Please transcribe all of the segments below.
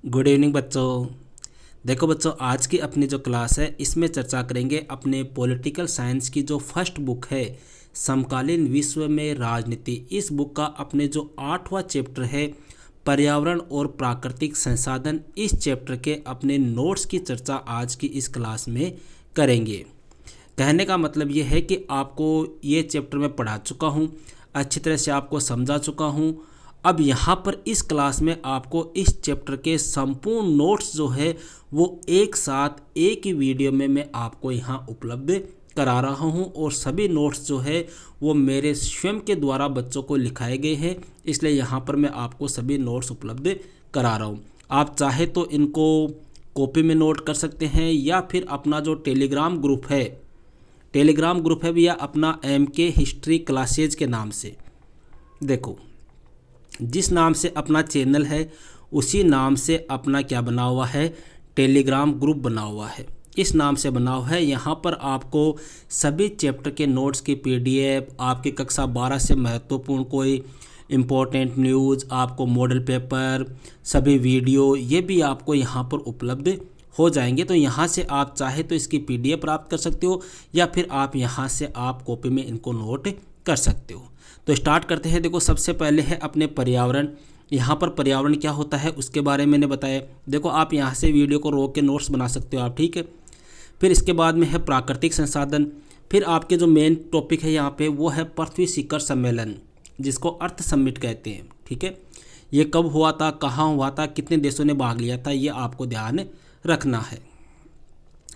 Good evening बच्चों। देखो बच्चों, आज की अपनी जो क्लास है इसमें चर्चा करेंगे अपने पॉलिटिकल साइंस की जो फर्स्ट बुक है समकालीन विश्व में राजनीति। इस बुक का अपने जो 8वां चैप्टर है पर्यावरण और प्राकृतिक संसाधन, इस चैप्टर के अपने नोट्स की चर्चा आज की इस क्लास में करेंगे। कहने का मतलब ये है कि आपको ये चैप्टर मैं पढ़ा चुका हूँ, अच्छी तरह से आपको समझा चुका हूँ। अब यहाँ पर इस क्लास में आपको इस चैप्टर के संपूर्ण नोट्स जो है वो एक साथ एक ही वीडियो में मैं आपको यहाँ उपलब्ध करा रहा हूँ, और सभी नोट्स जो है वो मेरे स्वयं के द्वारा बच्चों को लिखाए गए हैं, इसलिए यहाँ पर मैं आपको सभी नोट्स उपलब्ध करा रहा हूँ। आप चाहे तो इनको कॉपी में नोट कर सकते हैं या फिर अपना जो टेलीग्राम ग्रुप है भैया, अपना MK हिस्ट्री क्लासेज के नाम से, देखो जिस नाम से अपना चैनल है उसी नाम से अपना क्या बना हुआ है, टेलीग्राम ग्रुप बना हुआ है, इस नाम से बना हुआ है। यहाँ पर आपको सभी चैप्टर के नोट्स की PDF, आपकी कक्षा 12 से महत्वपूर्ण कोई इम्पोर्टेंट न्यूज़, आपको मॉडल पेपर, सभी वीडियो, ये भी आपको यहाँ पर उपलब्ध हो जाएंगे। तो यहाँ से आप चाहे तो इसकी PDF प्राप्त कर सकते हो या फिर आप यहाँ से आप कॉपी में इनको नोट कर सकते हो। तो स्टार्ट करते हैं। देखो सबसे पहले है अपने पर्यावरण। यहाँ पर पर्यावरण क्या होता है उसके बारे में मैंने बताया। देखो आप यहाँ से वीडियो को रोक के नोट्स बना सकते हो आप, ठीक है। फिर इसके बाद में है प्राकृतिक संसाधन। फिर आपके जो मेन टॉपिक है यहाँ पे वो है पृथ्वी शिखर सम्मेलन, जिसको अर्थ समिट कहते हैं, ठीक है। ये कब हुआ था, कहाँ हुआ था, कितने देशों ने भाग लिया था, ये आपको ध्यान रखना है।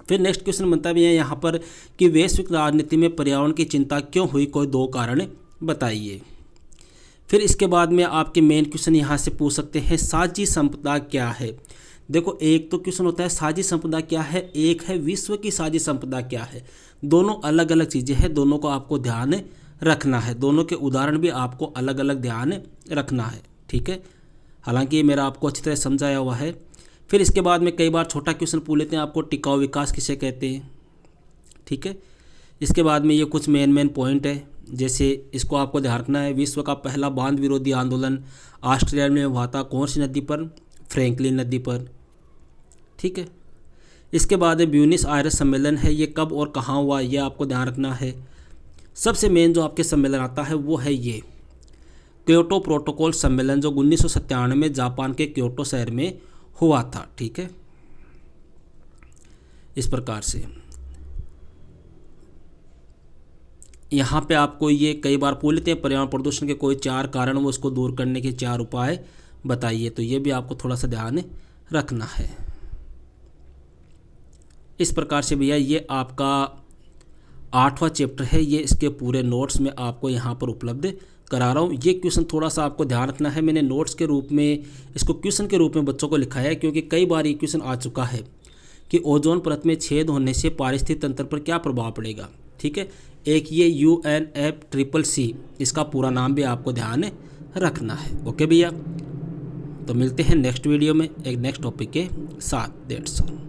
फिर नेक्स्ट क्वेश्चन बनता भी है यहाँ पर कि वैश्विक राजनीति में पर्यावरण की चिंता क्यों हुई, कोई 2 कारण बताइए। फिर इसके बाद में आपके मेन क्वेश्चन यहाँ से पूछ सकते हैं साझी संपदा क्या है। देखो एक तो क्वेश्चन होता है साझी संपदा क्या है, एक है विश्व की साझी संपदा क्या है। दोनों अलग अलग चीज़ें हैं, दोनों को आपको ध्यान रखना है, दोनों के उदाहरण भी आपको अलग अलग ध्यान रखना है, ठीक है। हालांकि ये मेरा आपको अच्छी तरह समझाया हुआ है। फिर इसके बाद में कई बार छोटा क्वेश्चन पूछ लेते हैं आपको, टिकाऊ विकास किसे कहते हैं, ठीक है। इसके बाद में ये कुछ मेन पॉइंट है, जैसे इसको आपको ध्यान रखना है। विश्व का पहला बांध विरोधी आंदोलन ऑस्ट्रेलिया में हुआ था, कौन सी नदी पर, फ्रैंकलिन नदी पर, ठीक है। इसके बाद ब्यूनस आयर्स सम्मेलन है, ये कब और कहाँ हुआ, ये आपको ध्यान रखना है। सबसे मेन जो आपके सम्मेलन आता है वो है ये क्योटो प्रोटोकॉल सम्मेलन, जो 1997 में जापान के क्योटो शहर में हुआ था, ठीक है। इस प्रकार से यहाँ पे आपको ये कई बार पूछ लेते हैं पर्यावरण प्रदूषण के कोई 4 कारण, वो उसको दूर करने के 4 उपाय बताइए, तो ये भी आपको थोड़ा सा ध्यान रखना है। इस प्रकार से भैया ये आपका 8वां चैप्टर है, ये इसके पूरे नोट्स में आपको यहाँ पर उपलब्ध करा रहा हूँ। ये क्वेश्चन थोड़ा सा आपको ध्यान रखना है, मैंने नोट्स के रूप में इसको क्वेश्चन के रूप में बच्चों को लिखाया है, क्योंकि कई बार ये क्वेश्चन आ चुका है कि ओजोन परत में छेद होने से पारिस्थितिक तंत्र पर क्या प्रभाव पड़ेगा, ठीक है। एक ये UNFCCC, इसका पूरा नाम भी आपको ध्यान रखना है। ओके भैया, तो मिलते हैं नेक्स्ट वीडियो में एक नेक्स्ट टॉपिक के साथ। That's all.